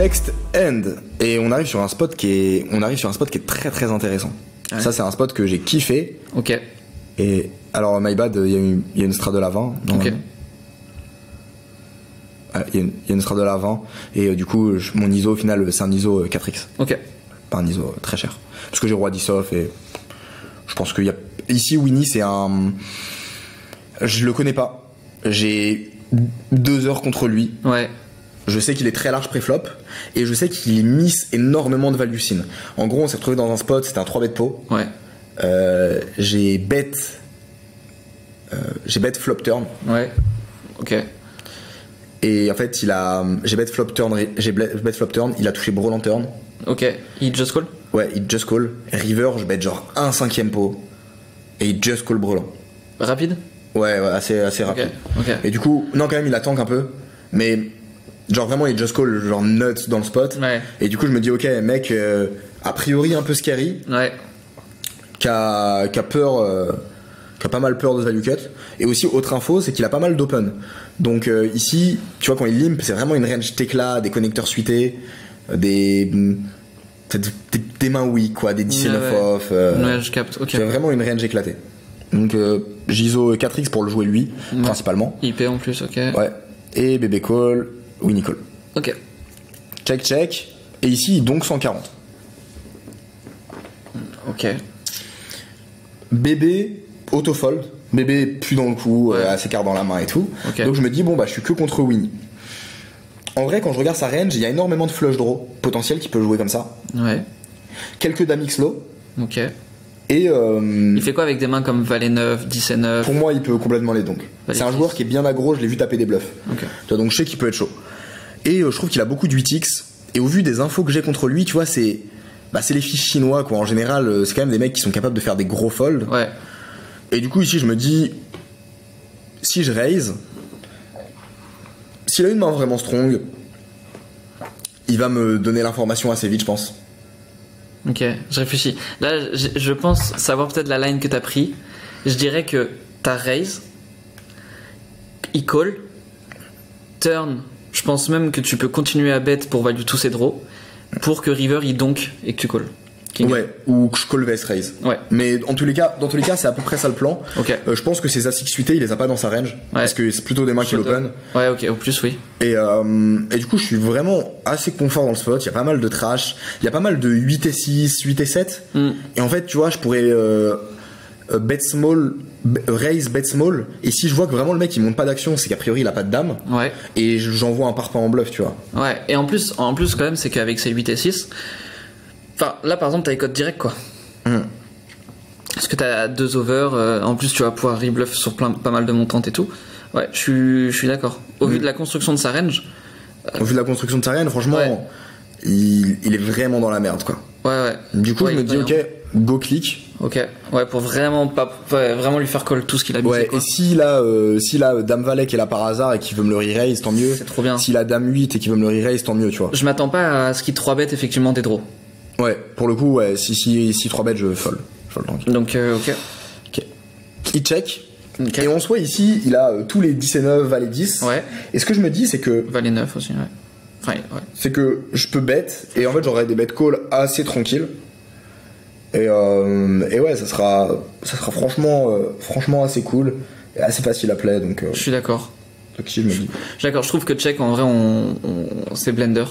Next end. Et on arrive sur un spot qui est très très intéressant. Ouais. Ça c'est un spot que j'ai kiffé. Ok. Et alors my bad, il y a une Strat de la 20. Ok. Il y a une Strat de la 20 et du coup mon ISO au final c'est un ISO 4X. Ok. Pas un ISO très cher. Parce que j'ai roi 10 off et je pense qu'il y a ici Winnie c'est un, je le connais pas. J'ai 2 heures contre lui. Ouais. Je sais qu'il est très large pré-flop et je sais qu'il miss énormément de value sin. En gros, on s'est retrouvé dans un spot, c'était un 3 bet pot. Ouais. J'ai bet flop turn. Ouais. Ok. Et en fait, j'ai bet flop turn, il a touché brawl en turn. Ok. Il just call. Ouais, il just call. River, je bet genre un 5ème pot et il just call brawl. Rapide. Ouais, assez rapide. Ok. Et du coup, non quand même, il attend un peu, mais genre vraiment il just call genre nuts dans le spot. Ouais. Et du coup, je me dis ok, mec, a priori un peu scary. Ouais. Qui a peur, qui a pas mal peur de value cut. Et aussi autre info, c'est qu'il a pas mal d'open. Donc ici, tu vois quand il limp, c'est vraiment une range Tekla, des connecteurs suités, des mains weak quoi, des 10 et 9 off. Ouais, je capte. Ok. C'est vraiment une range éclatée. Donc j'ISO 4X pour le jouer lui, principalement. IP en plus, ok. Ouais. Et bébé call, Winnie call. Ok. Check. Et ici donc 140. Ok. Bébé autofold. Bébé plus dans le coup, assez quart dans la main et tout. Okay. Donc je me dis bon bah je suis que contre Winnie. En vrai quand je regarde sa range, il y a énormément de flush draw potentiel qui peut jouer comme ça. Ouais. Quelques dames X low. Ok. Et il fait quoi avec des mains comme Valet 9, 10 et 9? Pour moi il peut complètement les donc. C'est un joueur qui est bien aggro, je l'ai vu taper des bluffs. Okay. Tu vois, donc je sais qu'il peut être chaud. Et je trouve qu'il a beaucoup de 8X. Et au vu des infos que j'ai contre lui, tu vois, c'est les fiches chinois quoi. En général, c'est quand même des mecs qui sont capables de faire des gros folds. Ouais. Et du coup ici je me dis, si je raise, s'il a une main vraiment strong, il va me donner l'information assez vite je pense. Ok, je réfléchis. Là je pense savoir peut-être la line que t'as pris. Je dirais que t'as raise, il call, turn, je pense même que tu peux continuer à bet pour value tous ses draws, pour que river il donk et que tu call. King. Ouais, ou que je call vs raise. Ouais. Mais dans tous les cas, c'est à peu près ça le plan. Ok. Je pense que ses As suités, il les a pas dans sa range. Ouais. Parce que c'est plutôt des mains qui l'open. Ouais, ok, au plus, oui. Et du coup, je suis vraiment assez confort dans le spot. Il y a pas mal de trash. Il y a pas mal de 8 et 6, 8 et 7. Et en fait, tu vois, je pourrais bet small, raise, bet small. Et si je vois que vraiment le mec il monte pas d'action, c'est qu'a priori il a pas de dame. Ouais. Et j'envoie un parpaing en bluff, tu vois. Ouais. Et en plus, quand même, c'est qu'avec ces 8 et 6, enfin, là par exemple, t'as les codes directs quoi. Parce que t'as 2 over, en plus tu vas pouvoir rebluff sur pas mal de montantes et tout. Ouais, je suis d'accord. Au vu de la construction de sa range. Au vu de la construction de sa range, franchement, il est vraiment dans la merde quoi. Ouais. Du coup, je me dis, ok, go click. Ok, ouais, pour vraiment vraiment lui faire call tout ce qu'il a mis. Ouais, quoi. Et s'il a Dame Valet qui est là par hasard et qui veut me le re-raise, tant mieux. C'est trop bien. S'il a Dame 8 et qui veut me le re-raise, tant mieux, tu vois. Je m'attends pas à ce qu'il 3 bet effectivement des draws. Ouais, pour le coup, ouais, si 3 bet, je fold. Donc, ok. Il check. Okay. Et en soi, ici, il a tous les 10 et 9, Valet 10. Ouais. Et ce que je me dis, c'est que. Valet 9 aussi, ouais. Enfin, ouais. C'est que je peux bet, et en fait, j'aurai des bet call assez tranquilles. Et ouais, ça sera franchement assez cool et assez facile à play. Donc, je suis d'accord. Donc ici, je me dis. Je suis d'accord, je trouve que check, en vrai, c'est blender.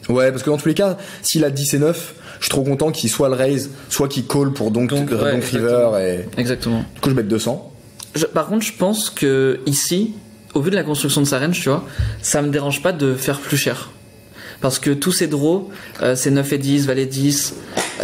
Ouais, parce que dans tous les cas, s'il a 10 et 9, je suis trop content qu'il soit le raise, soit qu'il call pour donc river. Et... Exactement. Du coup, je bet 200. Par contre, je pense que ici, au vu de la construction de sa range, tu vois, ça me dérange pas de faire plus cher. Parce que tous ces draws, ces 9 et 10, Valet 10,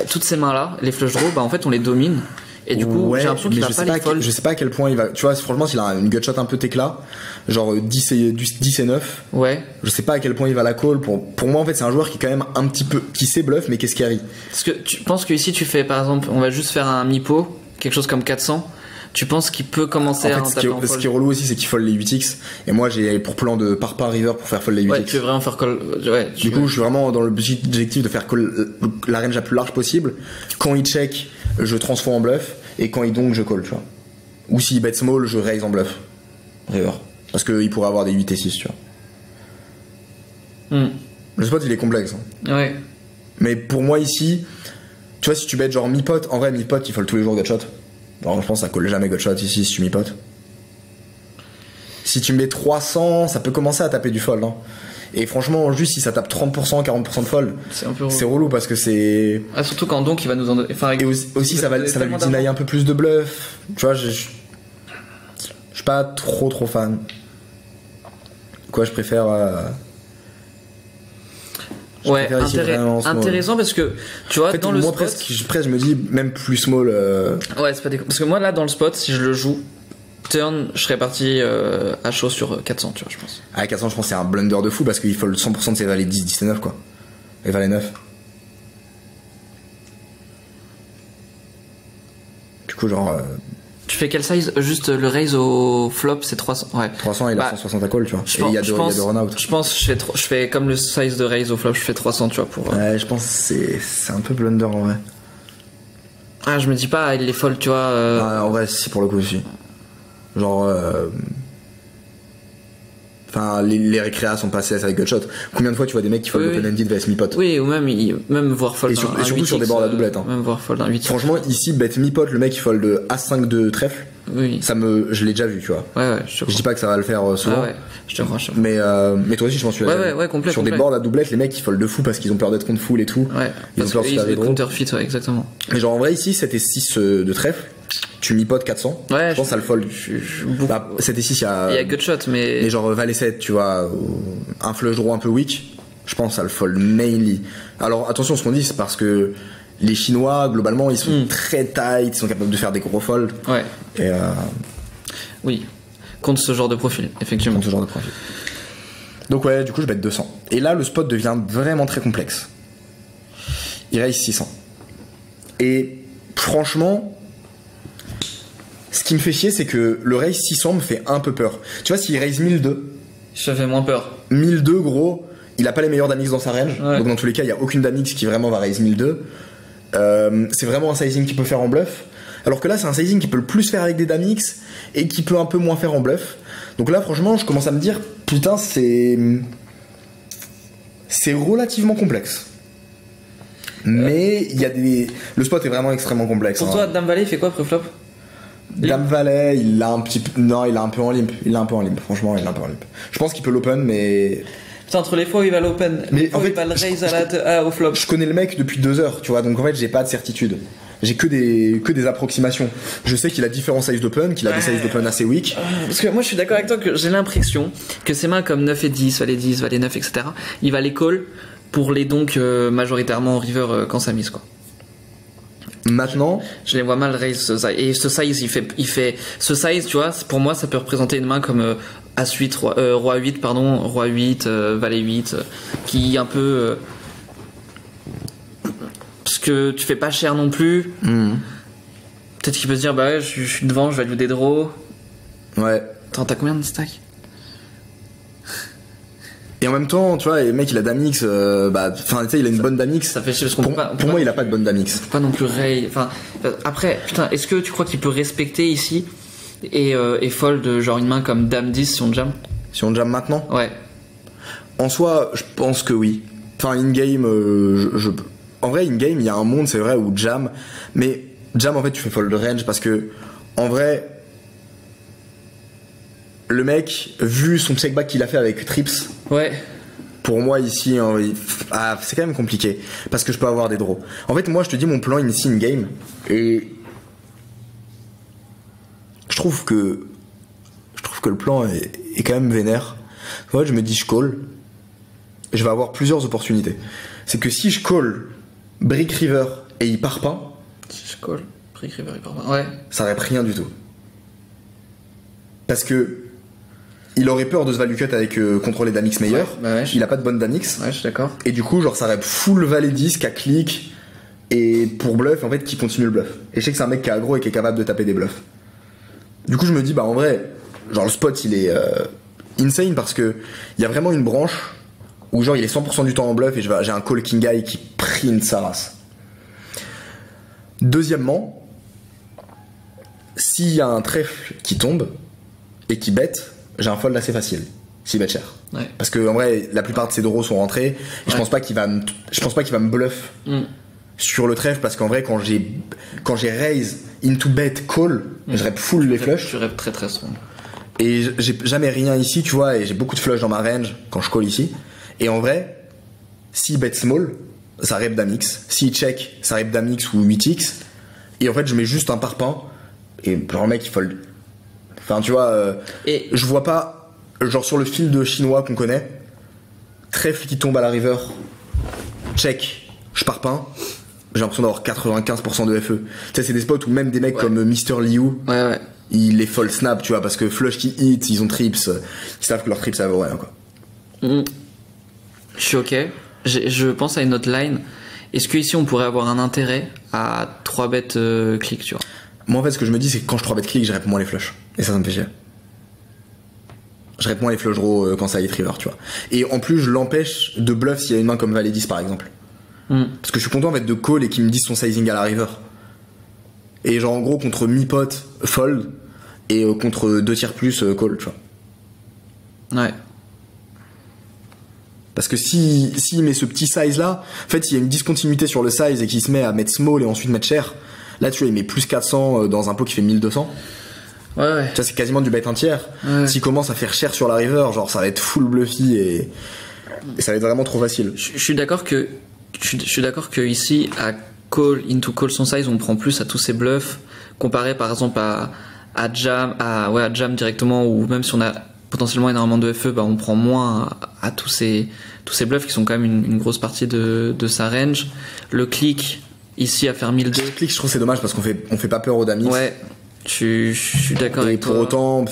toutes ces mains-là, les flush draws, bah en fait, on les domine. Et du coup, j'ai l'impression qu'il va pas les fold. Je sais pas à quel point il va. Tu vois, franchement, s'il a une gutshot un peu Tekla, genre 10 et 9. Ouais. Je sais pas à quel point il va la call. Pour moi, en fait, c'est un joueur qui est quand même un petit peu. Qui sait bluff, mais qui est scary. Parce que tu penses que ici, tu fais, par exemple, on va juste faire un mi-pot, quelque chose comme 400. Tu penses qu'il peut commencer à taper en fold? Ce qui est relou aussi, c'est qu'il fold les 8x. Et moi, j'ai pour plan de parpaing river pour faire fold les 8x. Ouais, tu veux vraiment faire call. Ouais, du coup, je suis vraiment dans l'objectif de faire call la range la plus large possible. Quand il check, je transforme en bluff. Et quand il donk, je call, tu vois. Ou s'il bet small, je raise en bluff. River. Parce qu'il pourrait avoir des 8 et 6, tu vois. Le spot il est complexe. Ouais. Mais pour moi ici, tu vois, si tu bêtes genre mi-pot, en vrai mi-pot il faut tous les jours gutshot. Alors je pense que ça colle jamais gutshot ici si tu mi-pot. Si tu mets 300, ça peut commencer à taper du fold. Hein. Et franchement, juste si ça tape 30%, 40% de fold, c'est relou parce que c'est. Ah, surtout quand donc il va nous en donner. Enfin, et aussi ça va lui deny un peu plus de bluff. Tu vois, je suis pas trop fan. Quoi, je préfère. Ouais, intéressant parce que tu vois, en fait, dans le spot. Presque, je me dis même plus small. Ouais, c'est pas décon. Parce que moi là, dans le spot, si je le joue. Turn, je serais parti à chaud sur 400, tu vois, je pense. Ah, 400, je pense que c'est un blunder de fou parce qu'il faut le 100% de ses valets 10, 10 et 9, quoi. Les valets 9. Du coup, genre. Tu fais quel size? Juste le raise au flop, c'est 300. Ouais. 300 et il a 160 à call, tu vois. Et il y a de run-out. Je pense que je fais comme le size de raise au flop, je fais 300, tu vois, pour. Ouais, je pense que c'est un peu blunder en vrai. Ah, je me dis pas, il les fold, tu vois. Ah, en vrai, si, pour le coup aussi. Genre. Enfin, les récréas sont passés avec gutshot. Combien de fois tu vois des mecs qui fold open-ended vs mi-pot? Oui, ou même voir fold. Et surtout sur des boards à doublette. Hein. Même voir fold un 8. Franchement, ici, bet mi-pot, le mec il fold As5 de trèfle. Oui. Je l'ai déjà vu, tu vois. Ouais, je dis pas que ça va le faire souvent. Ah ouais, je te crois. Mais toi aussi, je pense que tu l'as déjà vu. Complètement. Sur des boards à doublette, les mecs ils fold de fou parce qu'ils ont peur d'être contre full et tout. Ouais. Ils ont peur de se faire des counterfeit, ouais, exactement. Mais genre en vrai, ici, 7 et 6 de trèfle. Tu mi-pot 400. Ouais, je pense que ça le fold. 7 et 6, il y a gutshot, mais genre valet 7, tu vois, un flush draw un peu weak. Je pense que ça le fold mainly. Alors attention, ce qu'on dit, c'est parce que les Chinois, globalement, ils sont très tight, ils sont capables de faire des gros folds. Ouais. Et oui. Contre ce genre de profil, effectivement. Contre ce genre de profil. Donc ouais, du coup, je bête 200. Et là, le spot devient vraiment très complexe. Il raise 600. Et franchement, ce qui me fait chier, c'est que le raise 600 me fait un peu peur. Tu vois, s'il raise 1002, ça fait moins peur. 1002, gros, il a pas les meilleurs damix dans sa range. Ouais. Donc dans tous les cas, il y a aucune damix qui vraiment va raise 1002. C'est vraiment un sizing qu'il peut faire en bluff. Alors que là, c'est un sizing qui peut le plus faire avec des damix et qui peut un peu moins faire en bluff. Donc là, franchement, je commence à me dire, putain, c'est relativement complexe. Mais il y a le spot est vraiment extrêmement complexe. Pour toi, Dame Valet, il fait quoi pré-flop? Dame Valet, il a un petit peu. Non, il a un peu en limp. Franchement, il a un peu en limp. Je pense qu'il peut l'open, mais. Putain, entre les fois où il va l'open, mais en fait, il va le raise au flop. Je connais le mec depuis 2 heures, tu vois, donc en fait, j'ai pas de certitude. J'ai que des approximations. Je sais qu'il a différents sizes d'open, qu'il a des sizes d'open assez weak. Parce que moi, je suis d'accord avec toi que j'ai l'impression que ces mains comme 9 et 10, valet 9, etc., il va les call pour les donc majoritairement en river quand ça mise, quoi. Maintenant, je les vois mal raise ce size. Et ce size, il fait ce size, tu vois, pour moi, ça peut représenter une main comme As 8, Roi 8, pardon, Roi 8, Valet 8, qui un peu. Parce que tu fais pas cher non plus. Peut-être qu'il peut se dire, bah ouais, je suis devant, je vais lui des draws. Ouais. Attends, t'as combien de stack? Et en même temps, tu vois, le mec il a Damix, enfin, tu sais, il a une bonne Damix. Ça fait chier parce qu'on pour moi, il a pas de bonne Damix. Pas non plus Ray. Enfin, après, putain, est-ce que tu crois qu'il peut respecter ici et fold genre une main comme Dame 10 si on jam? Si on jam maintenant? Ouais. En soi, je pense que oui. Enfin, in-game, en vrai, in-game, il y a un monde, c'est vrai, où jam. Mais jam, en fait, tu fais fold range parce que, en vrai, le mec, vu son check back qu'il a fait avec Trips, ouais. Pour moi ici, c'est quand même compliqué parce que je peux avoir des draws. En fait, moi, je te dis mon plan ici in game et je trouve que le plan est quand même vénère. En fait, je me dis je call, je vais avoir plusieurs opportunités. C'est que si je call Brick River et il part pas, si je call Brick River il part pas, ouais, ça rep rien du tout. Parce que il aurait peur de se value cut avec contrôler Damix meilleur. Ouais, il a pas de bonne Damix. Ouais, je suis d'accord. Et du coup, genre, ça rep full valet 10 qu'à clic et pour bluff, en fait, qui continue le bluff. Et je sais que c'est un mec qui est aggro et qui est capable de taper des bluffs. Du coup, je me dis, bah en vrai, genre, le spot il est insane parce que il y a vraiment une branche où, genre, il est 100% du temps en bluff et j'ai un call king guy qui print sa race. Deuxièmement, s'il y a un trèfle qui tombe et qui bet, j'ai un fold assez facile, s'il bet cher. Ouais. Parce que en vrai, la plupart de ses draws sont rentrés. Et je pense pas qu'il va me bluff sur le trèfle, parce qu'en vrai, quand j'ai raise into bet call, je rep full les flushs. Tu rep très très small. Et j'ai jamais rien ici, tu vois, et j'ai beaucoup de flush dans ma range quand je call ici. Et en vrai, s'il bet small, ça rep d'Amix. S'il check, ça rep d'Amix ou 8x. Et en fait, je mets juste un parpaing. Et genre, le mec, il fold. Enfin, tu vois, je vois pas, genre sur le fil de chinois qu'on connaît, trèfle qui tombe à la river, check, je parpaing. J'ai l'impression d'avoir 95% de FE. Tu sais, c'est des spots où même des mecs comme Mr. Liu, ils les fold snap, tu vois, parce que flush qui hit, ils ont trips, ils savent que leur trips ça vaut rien, quoi. Je suis ok. Je pense à une autre line. Est-ce que ici on pourrait avoir un intérêt à 3 bêtes click, tu vois? Moi en fait ce que je me dis c'est que quand je 3 bêtes click, je réponds moins les flushs. Et ça me fait chier. Je réponds moins les flush draws quand ça hit river, tu vois. Et en plus je l'empêche de bluff s'il y a une main comme Valet 10 par exemple. Parce que je suis content en fait de call et qu'il me dise son sizing à la river. Et genre en gros contre mi-pot fold et contre 2 tiers plus call, tu vois. Ouais. Parce que s'il met ce petit size là, en fait, s'il y a une discontinuité sur le size et qu'il se met à mettre small et ensuite mettre cher, là tu vois, il met plus 400 dans un pot qui fait 1200. Ouais. Tu vois, c'est quasiment du bet un tiers. Ouais. S'il commence à faire cher sur la river, genre ça va être full bluffy et ça va être vraiment trop facile. Je suis d'accord que ici à call into call son size, on prend plus à tous ces bluffs comparé par exemple à jam, à jam directement, ou même si on a potentiellement énormément de FE, bah on prend moins à tous ces bluffs qui sont quand même une grosse partie de sa range. Le click ici à faire 1002. Le click, je trouve c'est dommage parce qu'on fait pas peur aux dames. Ouais, je suis d'accord avec toi. Et pour autant,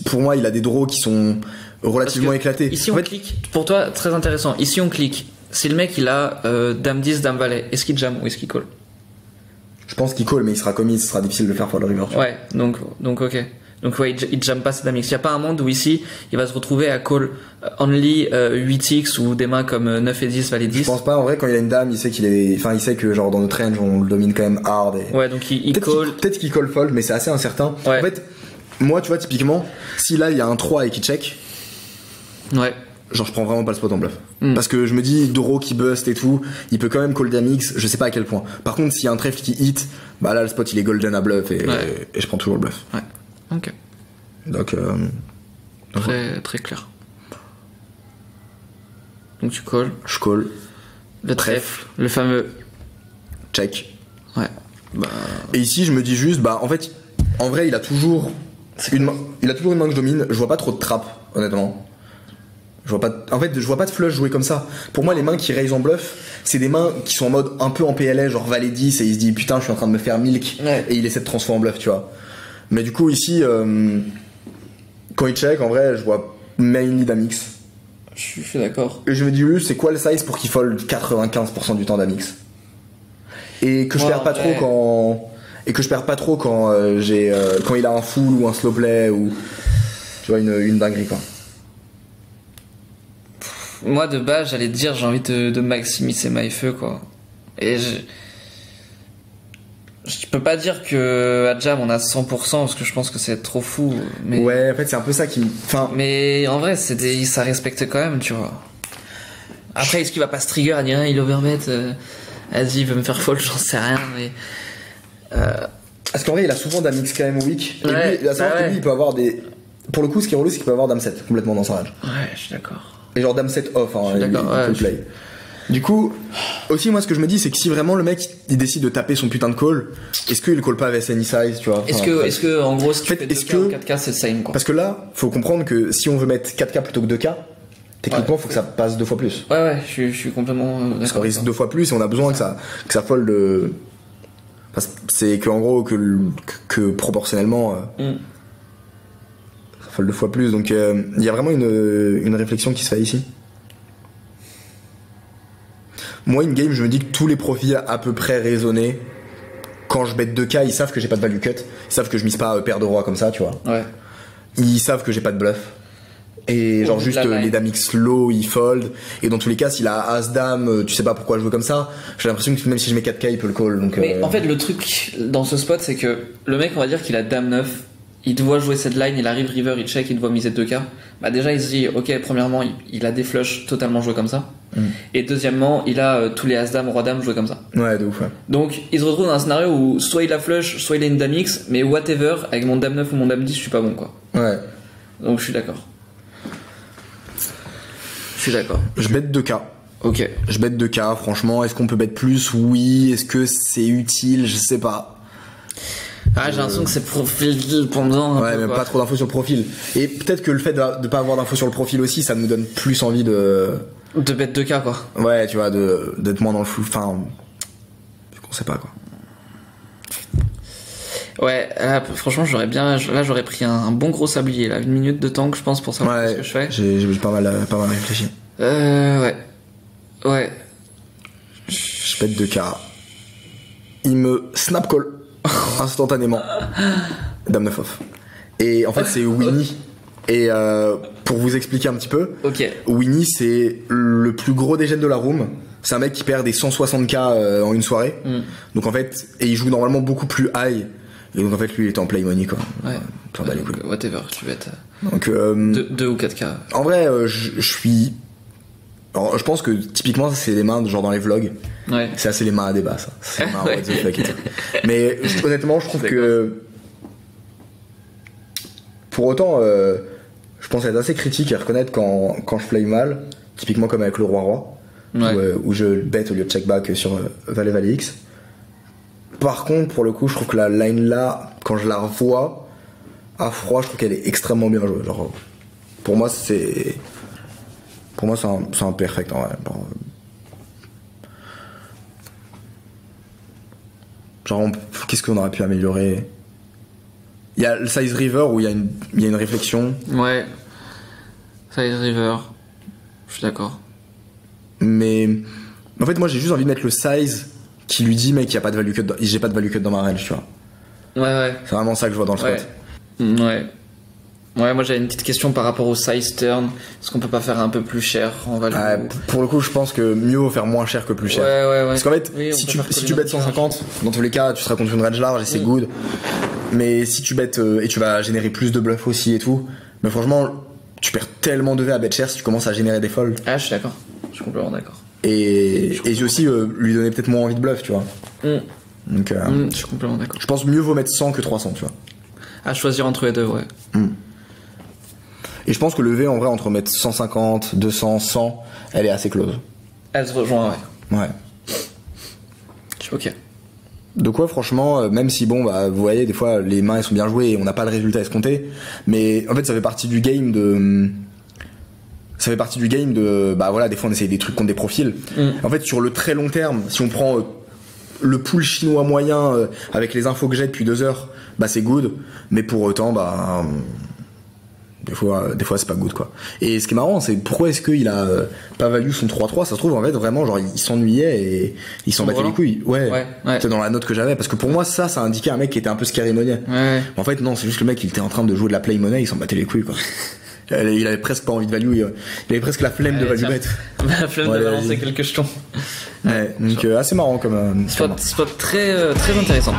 pour moi, il a des draws qui sont relativement éclatés. Ici on clique, pour toi très intéressant. Ici on clique. Si le mec il a dame 10, dame valet, est-ce qu'il jam ou est-ce qu'il call? Je pense qu'il call, mais il sera commis, ce sera difficile de le faire pour le river. Ouais, donc ok. Donc ouais, il jamme pas cette dame X. Il n'y a pas un monde où ici il va se retrouver à call only 8x ou des mains comme 9 et 10, valet 10. Je pense pas, en vrai, quand il a une dame, il sait il sait que genre dans notre range on le domine quand même hard. Et... Ouais, donc il call. Peut-être qu'il call fold, mais c'est assez incertain. Ouais. En fait, moi, tu vois, typiquement, si là il y a un 3 et qu'il check, ouais. Genre je prends vraiment pas le spot en bluff. Parce que je me dis, Doro qui bust et tout, il peut quand même call dame-x, je sais pas à quel point. Par contre, s'il y a un trèfle qui hit, bah là le spot il est golden à bluff et je prends toujours le bluff. Ouais. Ok. Donc très clair. Donc tu call. Je call. Le trèfle, le fameux check. Ouais. Bah... Et ici je me dis juste, bah en fait, en vrai il a toujours une main que je domine, je vois pas trop de trap, honnêtement. Je vois pas de flush jouer comme ça. Pour moi, les mains qui raise en bluff, c'est des mains qui sont en mode un peu en PLS, genre valet 10, et il se dit putain, je suis en train de me faire milk, et il essaie de transformer en bluff, tu vois. Mais du coup, ici, quand il check, en vrai, je vois mainly d'Amix. Je suis d'accord. Et je me dis, c'est quoi le size pour qu'il fold 95% du temps d'Amix? Et que je perds pas trop quand. Et que je perds pas trop quand quand il a un full ou un slow play ou. Tu vois, une dinguerie, quoi. Moi de base j'allais te dire j'ai envie de maximiser my feu quoi. Et je peux pas dire que à jam on a 100% parce que je pense que c'est trop fou. Mais... Ouais, en fait c'est un peu ça qui. Enfin. Mais en vrai ça respecte quand même, tu vois. Après est-ce qu'il va pas se trigger à dire il overbet, vas-y il veut me faire fold, j'en sais rien mais. Parce qu'en vrai il a souvent d'Amix quand même weak. Et ouais, lui, lui il peut avoir des. Pour le coup ce qui est relou c'est qu'il peut avoir dame 7 complètement dans sa range. Ouais, je suis d'accord. Et genre dame 7 off, hein, il peut play. Du coup, aussi moi ce que je me dis c'est que si vraiment le mec il décide de taper son putain de call, est-ce qu'il call pas avec any size, tu vois? Est-ce que en gros si tu fais 2K ou 4K c'est same quoi? Parce que là, faut comprendre que si on veut mettre 4K plutôt que 2K, techniquement faut que ça passe 2 fois plus. Ouais, je suis complètement d'accord. Parce qu'on risque 2 fois plus et on a besoin que ça fold enfin, c'est que en gros que proportionnellement ça fold 2 fois plus, donc il y a vraiment une réflexion qui se fait ici. Moi, in game, je me dis que tous les profils à peu près raisonnés, quand je bet 2K, ils savent que j'ai pas de value cut. Ils savent que je mise pas paire de roi comme ça, tu vois. Ouais. Ils savent que j'ai pas de bluff. Et genre juste les dames X low, ils fold. Et dans tous les cas, s'il a As-Dame, tu sais pas pourquoi jouer comme ça. J'ai l'impression que même si je mets 4K, il peut le call. Donc, mais en fait, le truc dans ce spot, c'est que le mec, on va dire qu'il a Dame 9 il doit jouer cette line, il arrive river, il check, il doit miser 2K. Bah déjà il se dit ok, premièrement il a des flushs totalement joués comme ça. Et deuxièmement il a tous les as-dames, roi-dame joués comme ça. Ouais, de ouf, ouais. Donc il se retrouve dans un scénario où soit il a flush, soit il a une dame X, mais whatever, avec mon dame 9 ou mon dame 10 je suis pas bon quoi. Ouais. Donc je suis d'accord. Je bet 2K. Ok. Je bet 2K, franchement. Est-ce qu'on peut bet plus? Oui. Est-ce que c'est utile? Je sais pas. Ah, j'ai l'impression que c'est profil pendant. Ouais, mais pas trop d'infos sur le profil. Et peut-être que le fait de pas avoir d'infos sur le profil aussi, ça nous donne plus envie de bet 2K quoi. Ouais, tu vois, d'être moins dans le flou. Enfin, on sait pas quoi. Ouais, là, franchement, j'aurais pris un bon gros sablier, là, 1 minute de temps, je pense, pour savoir ce que je fais. J'ai pas mal réfléchi. Ouais. Je pète 2K. Il me snap call instantanément. Dame 9 off. Et en fait, c'est Winnie. Et pour vous expliquer un petit peu, Winnie, c'est le plus gros des gènes de la room. C'est un mec qui perd des 160k en une soirée. Donc en fait, et il joue normalement beaucoup plus high. Et donc en fait lui il était en play money quoi. Ouais. Donc, whatever, tu vas être. Donc 2 ou 4K. En vrai je suis. Alors, je pense que typiquement c'est les mains genre dans les vlogs. Ouais. C'est assez les mains à débat ça. C'est les mains what the fuck et tout. Mais honnêtement je trouve que pour autant je pense être assez critique et reconnaître quand je play mal, typiquement comme avec le roi où je bet au lieu de check back sur Valet X. Par contre, pour le coup, je trouve que la line là, quand je la revois à froid, je trouve qu'elle est extrêmement bien jouée. Genre, pour moi, c'est un perfect en vrai. Genre, qu'est-ce qu'on aurait pu améliorer? Il y a le size river où il y a une réflexion. Ouais. Size river. Je suis d'accord. Mais en fait, moi, j'ai juste envie de mettre le size qui lui dit mec, j'ai pas de value cut dans ma range, tu vois. Ouais. C'est vraiment ça que je vois dans le spot. Ouais, moi j'avais une petite question par rapport au size turn. Est-ce qu'on peut pas faire un peu plus cher en value? Pour le coup, je pense que mieux vaut faire moins cher que plus cher. Ouais. Parce qu'en fait, si tu bêtes 150, dans tous les cas, tu seras contre une range large et c'est good. Mais si tu bêtes et tu vas générer plus de bluff aussi et tout, mais franchement, tu perds tellement de V à bet cher si tu commences à générer des folds. Ah, je suis d'accord. Je suis complètement d'accord. Et aussi lui donner peut-être moins envie de bluff, tu vois. Donc, je suis complètement d'accord. Je pense mieux vaut mettre 100 que 300, tu vois. À choisir entre les deux, ouais. Et je pense que le V en vrai entre mettre 150, 200, 100, elle est assez close. Elle se rejoint, ouais. Ok. De quoi franchement, même si bon bah vous voyez des fois les mains elles sont bien jouées et on n'a pas le résultat escompté, mais en fait ça fait partie du game de bah voilà, des fois on essaye des trucs contre des profils. En fait sur le très long terme, si on prend le pool chinois moyen avec les infos que j'ai depuis 2 heures, bah c'est good, mais pour autant bah des fois c'est pas good quoi. Et ce qui est marrant c'est pourquoi est-ce qu'il a pas value son 3-3, ça se trouve en fait vraiment genre il s'ennuyait et il s'en battait les couilles. Ouais. C'est dans la note que j'avais parce que pour moi ça indiquait un mec qui était un peu scary money. En fait non, c'est juste le mec il était en train de jouer de la play money, il s'en battait les couilles quoi. Il avait presque pas envie de value, il avait presque la flemme de value bet. La flemme de balancer quelques jetons. Donc assez marrant comme spot très, très intéressant.